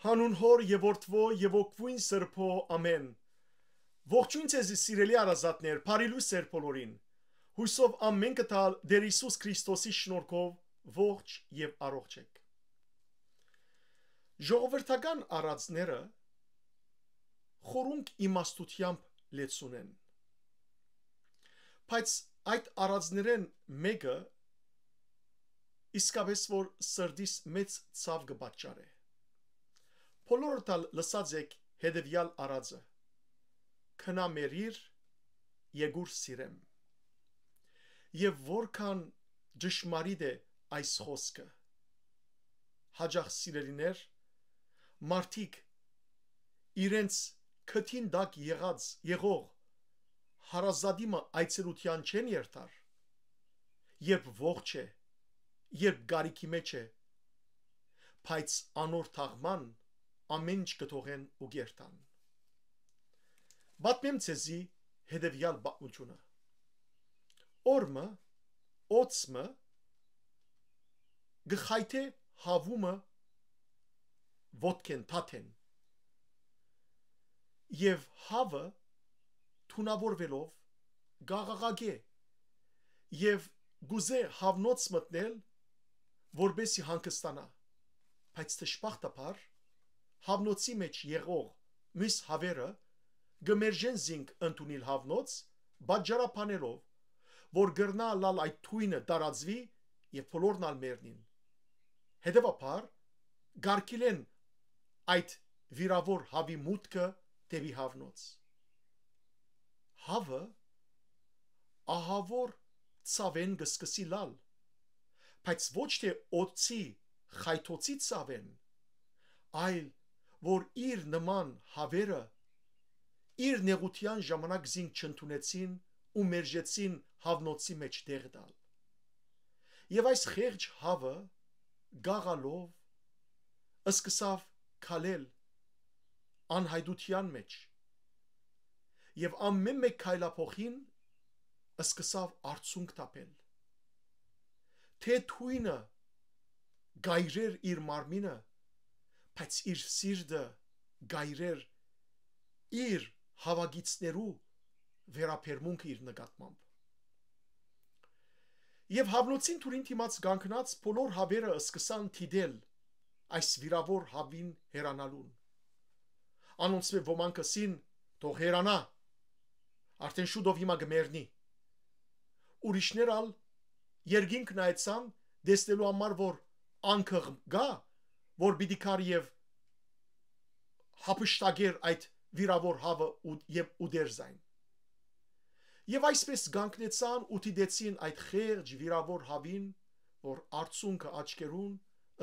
Հանուն հոր եւ որդվո եւ օգվույն սրբո ամեն։ Ողջույն ձեզ սիրելի արազատներ, բարի լույս ձեր բոլորին։ Հույսով ամեն կտալ Տեր Հիսուս Քրիստոսի շնորհքով ողջ եւ առողջ եք։ Ժողովրդական արածները խորունկ իմաստությամբ լեցուն են։ Բայց այդ արածներեն մեկը իսկապես որ սրդիս մեծ ցավ կպատճառե։ Բոլորդ լսած եք հետևյալ արածը. քնամերիր եգուր սիրեմ։ Եվ որքան ճշմարիտ է այս խոսքը։ Հաջող սիրելիներ, մարդիկ իրենց քթին դակ եղող հարազատիմը այցելության չեն երթար, երբ ողջ է, երբ գարիքի մեջ է, բայց անոր թաղման ամեն ինչ կթողեն ու գերտան։ Պատմեմ ձեզի հետևյալ պատմությունը։ Օրմը, օծմը, գխայթե հավումը ոտքեն թաթեն։ Եվ հավը թունավորվելով գաղաղագե եւ գուզե հավնոց մտնել, որբեսի հանգստանա, բայց դժբախտաբար հավնոցի մեջ եղող մյուս հավերը գմերժեն զինք ընդունիլ հավնոց, բաժարապանելով, որ գրնա լալ այդ թույնը տարածվի եւ բոլորն ալ մեռնին։ Հետևաբար գարկիլեն այդ վիրավոր հավի մուտքը դեպի հավնոց։ Հավը ահավոր ցավեն գսկսի լալ, բայց ոչ թե օծի խայթոցի ցավեն, այլ որ իր նման հավերը իր նեղության ժամանակ զինք չընդունեցին ու մերժեցին հավնոցի մեջ տեղ տալ։ Եվ այս խեղճ հավը գաղալով սկսավ քալել անհայտության մեջ եւ ամեն մեկ քայլափոխին սկսավ արցունք տապել։ Թե թույնը գայրեր իր մարմինը, բայց իր սիրտը գայրեր իր հավագիցներու վերապերմունքը իր նկատմամբ։ Եվ հավնոցին թուրին թիմած գանքնած բոլոր հավերը սկսան թիդել այս վիրավոր հավին հերանալուն։ Անոնց մե ոմանք ասին թող հերանա, արդեն շուտով հիմա գմերնի։ Ուրիշներ ալ երկինք նայեցան դեսնելու համար որ անքղ գա, որ պիտի կար եւ հապշտագեր այդ վիրավոր հավը եւ ուդերզայն։ Եվ այսպես գանքնեցան ու դիտեցին այդ խեղճ վիրավոր հավին, որ արցունքը աչքերուն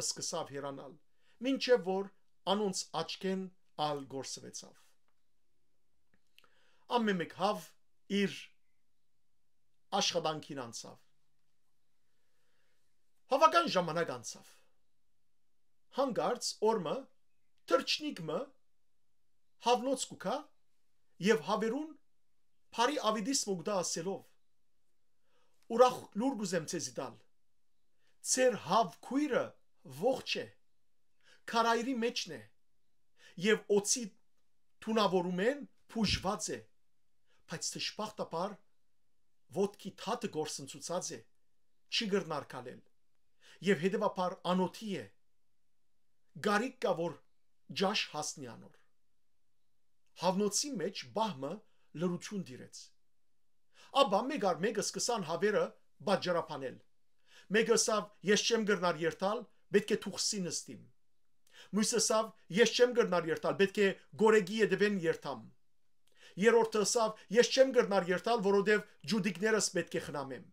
սկսավ հերանալ, մինչև որ անոնց աչքեն ալ գործվեցավ։ Ամեն մեկ հավ իր աշխատանքին անցավ։ Հավական ժամանակ անցավ։ Հանգարց օրմը թրջնիկը հավնոց կուքա եւ հավերուն բարի ավիդիս մուգդա ասելով ուրախ լուր գուզեմ ցեզի տալ ծեր հավ քույրը ողջ է քարայրի մեջն է եւ օծի թունավորում են փուժված է բայց դժբախտաբար ոտքի թաթը գործընծուցած է չի գրնար կալել եւ հետեւաբար անոթի է գարիկ կա որ ջաշ հասնի անոր հավնոցի մեջ բահմը լրություն դիրեց ապա մեկ սկսան հավերը բաժարապանել մեկը ասավ ես չեմ գրնար երթալ պետք է թուխսի նստիմ մյուսը ասավ ես չեմ գրնար երթալ պետք է գորեգի եդվեն երթամ երրորդը ասավ ես չեմ գրնար երթալ որովհետև ջուդիկներս պետք է խնամեմ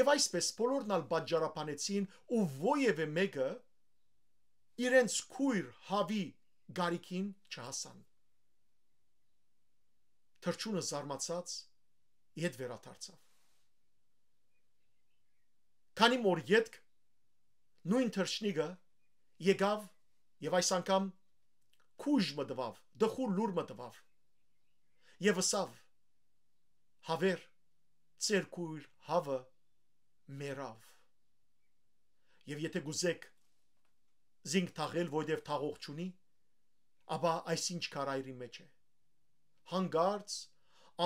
եւ այսպես բոլորն ալ բաժարապանեցին ու ովևէ մեկը իրենց քույր հավի գարիկին չհասան թրջունը զարմացած իդ վերադարձավ քանի որ յետք նույն թրջնիկը եկավ եւ այս անգամ քուժ մտավ դխուր լուր մտավ եւ ասավ հավեր ծեր քույր հավը մերավ եւ եթե գուզեք զինք թաղել որովհետեւ թաղող չունի Աբա այսինչ քարայրի մեջ է։ Հանգարց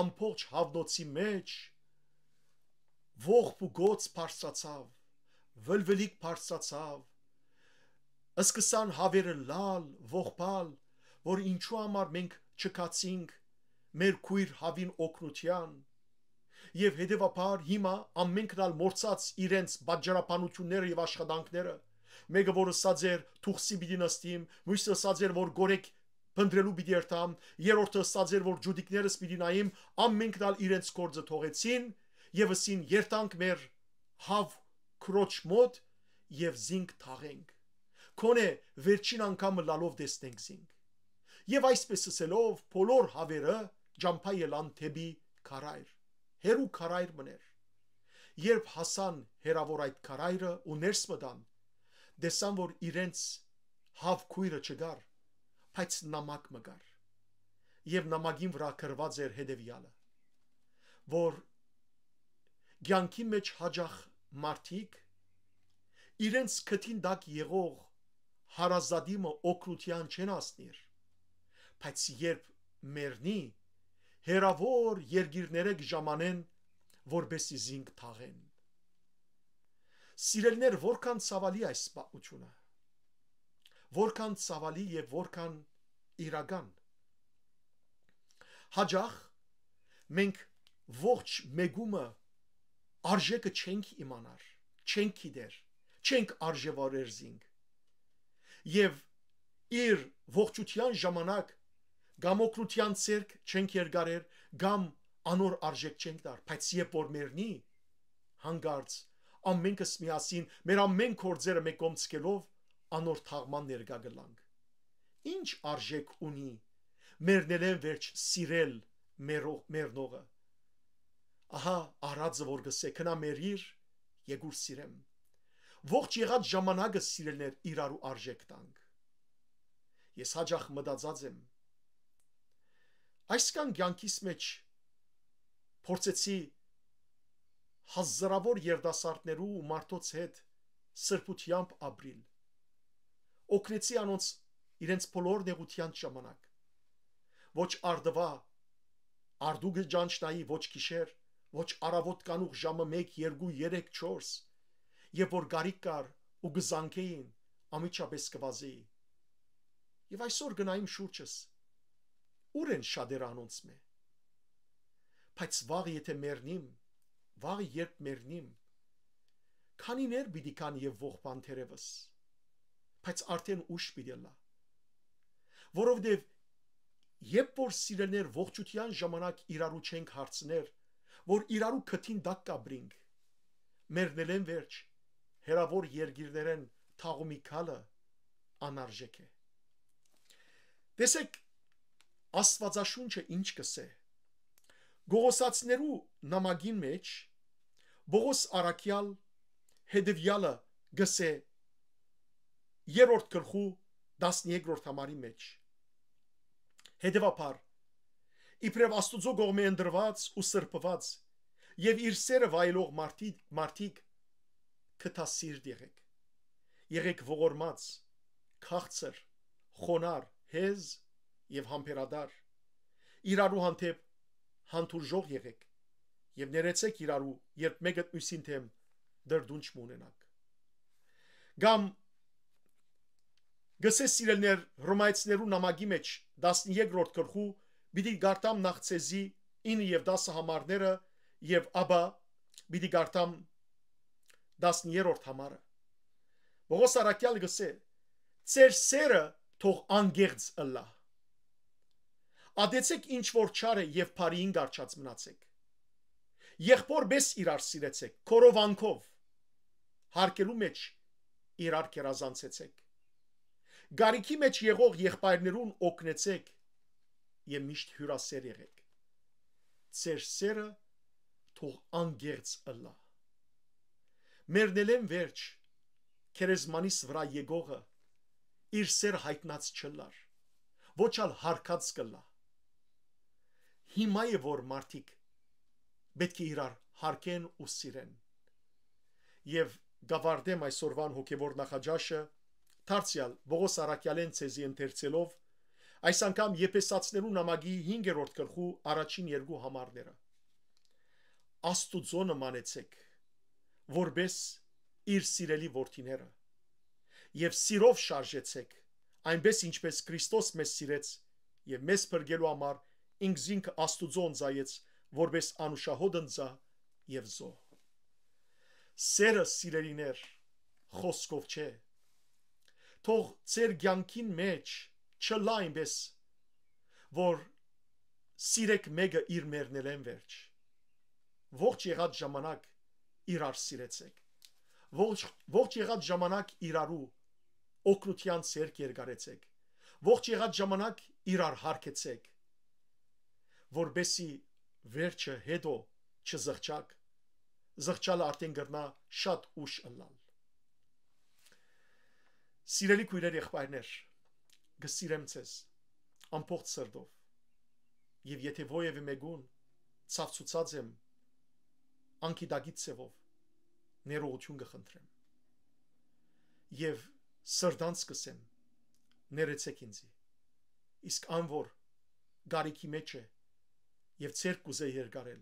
ամբողջ հավնոցի մեջ ողբ ու գոց բարձրացավ, վլվլիկ բարձրացավ, սկսան հավերը լալ, ողբալ, որ ինչու համար մենք չկացինք մեր քույր հավին օգնության, եւ հետեւաբար հիմա ամենքն ալ մորցած իրենց բաժարապանությունները եւ աշխատանքները, մեկը որ ասած էր թուխսի պիտի նստիմ, մյուսը ասած էր որ գորեկ փնդրելու պիտի երթամ, երրորդը ասած էր որ ջուդիկներս պիտի նայիմ, ամենքն ալ իրենց գործը թողեցին եւ ասին երթանք մեր հավ քրոջ մոտ եւ զինք թաղենք, քոնե վերջին անգամը լալով տեսնենք զինք։ Եվ այսպես ասելով բոլոր հավերը ջամփա ելան թեպի քարայր, հերու քարայր մներ։ Երբ հասան հերավոր այդ քարայրը ու ներս մտան, տեսան որ իրենց հավ քույրը չգար, բայց նամակ մգար, եւ նամակին վրա գրված էր հետեւյալը, որ ցանկի մեջ հաջախ մարդիկ իրենց քթին դակ եղող հարազատիմը օգնության չեն ասնիր, բայց երբ մեռնի հերավոր երգիրները կժամանեն, որբեսի զինք թաղեն։ Սիրելներ, որքան ցավալի այս պատմությունը, որքան ցավալի եւ որքան իրական։ Հաջախ մենք ողջ մեգումը արժեքը չենք իմանար, չենք գիտեր, չենք արժևորեր զինք։ Եվ իր ողջության ժամանակ կամ օգնության ցերկ չենք երգարեր, կամ անոր արժեք չենք դար, բայց երբ որ մեռնի, հանգարց ամենքս միասին մեր ամեն գործերը մեկ կողմցկելով անոր թաղման ներկա գլանք։ Ինչ արժեք ունի մեռնելեն վերջ սիրել մեռնողը։ Ահա արածը որ գսե քնա մերիր, եկուր սիրեմ։ Ողջ եղած ժամանակը սիրելներ իրարու արժեք տանք։ Ես հաջախ մտածած եմ, այսքան կյանքիս մեջ փորձեցի հազարավոր երդասարտներու ու մարդոց հետ սրբությամբ ապրիլ, օգնեցի անոնց իրենց բոլոր նեղության ժամանակ, ոչ արդվա, արդուգը ջանչնայի, ոչ գիշեր, ոչ առավոտ կանուխ ժամը 1, 2, 3, 4, եւ որ գարիկ կար ու գզանքեին, ամիջապես կվազեի։ Եվ այսօր գնայիմ շուրջս, ուր են շատերը անոնց մե։ Բայց վաղ եթե մեռնիմ, վաղ երբ մեռնիմ, քանիներ պիտի կան եւ ողբան թերևս, բայց արդեն ուշ պիտի լա։ Որովհետեւ երբ որ սիրելներ ողջության ժամանակ իրարու չենք հարցներ, որ իրարու քթին դակ կաբրինք, մեռնելեն վերջ, հերավոր երգիրներեն թաղումի քալը անարժեք է։ Տեսեք, Աստվածաշունչը ինչ կսե։ Գողոսացներու նամակին մեջ Բողոս Արաքյալ հետևյալը գսե 3-րդ գլխու 13-րդ համարի մեջ։ Հետևաբար իբրև Աստուծո կողմէ ընդրված ու սրբված եւ իր սերը վայելող մարդիկ քթասիրտ եղեք։ Եղեք ողորմած, քաղցր, խոնար, հեզ եւ համբերադար, իրարու հանդեպ հանդուրժող եղեք եւ ներեցեք իրարու, երբ մեկը մյուսին թեմ դրդունչ մունենաք։ Գամ գսես սիրելներ Հռոմայեցիներու նամակի մեջ 13-րդ գլխու պիտի գարտամ նախցեզի 9 եւ 10 համարները եւ ապա պիտի գարտամ 10-րդ համարը։ Բողոս Արաքյալ գսե. «Ձեր սերը թող անգեղծ ըլլա։ Ադեցեք ինչ որ չար է եւ բարիին գարչած մնացեք։ Եղբորբես իրար սիրեցեք, քորովանքով, հարկելու մեջ իրար կերազանցեցեք։ Գարիքի մեջ եղող եղբայրներուն օգնեցեք եւ միշտ հյուրասեր եղեք։ Ձեր սերը թող անգեղծ ըլլա։ Մերնելեն վերջ քերեզմանիս վրա եկողը իր սեր հայտնած չլար, ոչ ալ հարկած կլա։ Հիմա է որ մարդիկ պետք է իրար հարկեն ու սիրեն։ Եվ գավարդեմ այսօրվան հոգևոր նախաճաշը դարձյալ Բողոս Արաքյալեն ցեզի ընթերցելով Այս անգամ Եփեսացիներու նամակի 5-րդ գլխու առաջին երկու համարները։ Աստուծո նմանեցեք, որպես իր սիրելի որդիները, եւ սիրով շարժեցեք, այնպես ինչպես Քրիստոս մեզ սիրեց եւ մեզ փրկելու համար ինքզինքը Աստուծո ընծայեց, որպես անուշահոտ ընծա եւ զոհ։ Սերը սիրելիներ խոսքով չէ, թող ձեր կյանքին մեջ չլա այնպես, որ սիրեք մեկը իր մերնելեն վերջ։ Ողջ եղած ժամանակ իրար սիրեցեք, ողջ եղած ժամանակ իրարու օգնության ցերկ երկարեցեք, ողջ եղած ժամանակ իրար հարգեցեք, որբեսի վերջը հետո չզղջակ, զղջալը արդեն գրնա շատ ուշ ըլլալ։ Սիրելի քույրեր, եղբայրներ, գսիրեմ ձեզ ամբողջ սրտով, եւ եթե ովևէ մեկուն ցավցուցած եմ անկիդագից ծևով, ներողություն կխնդրեմ եւ սրտանց կսեմ, ներեցեք ինձի, իսկ անոր գարիքի մեջ է եւ ցերկ կուզե երկարել,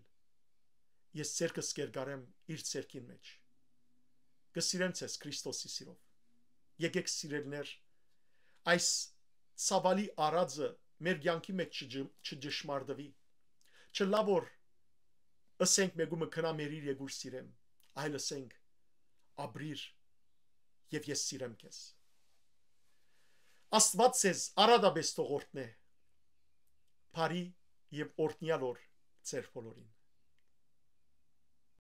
ես ցերկս կերկարեմ իր ցերկին մեջ։ Գսիրեմ ձեզ Քրիստոսի սիրով, եկեք սիրելիներ, այս ցավալի արածը մեր կյանքի մեջ չճշմարտվի, չլա որ ասենք մեկումը քնա մերիր եգուր սիրեմ, այլ ասենք ապրիր եւ ես սիրեմ քեզ։ Աստված ձեզ արադաբես թողորտնե, բարի եւ օրհնյալ օր ձեր բոլորին։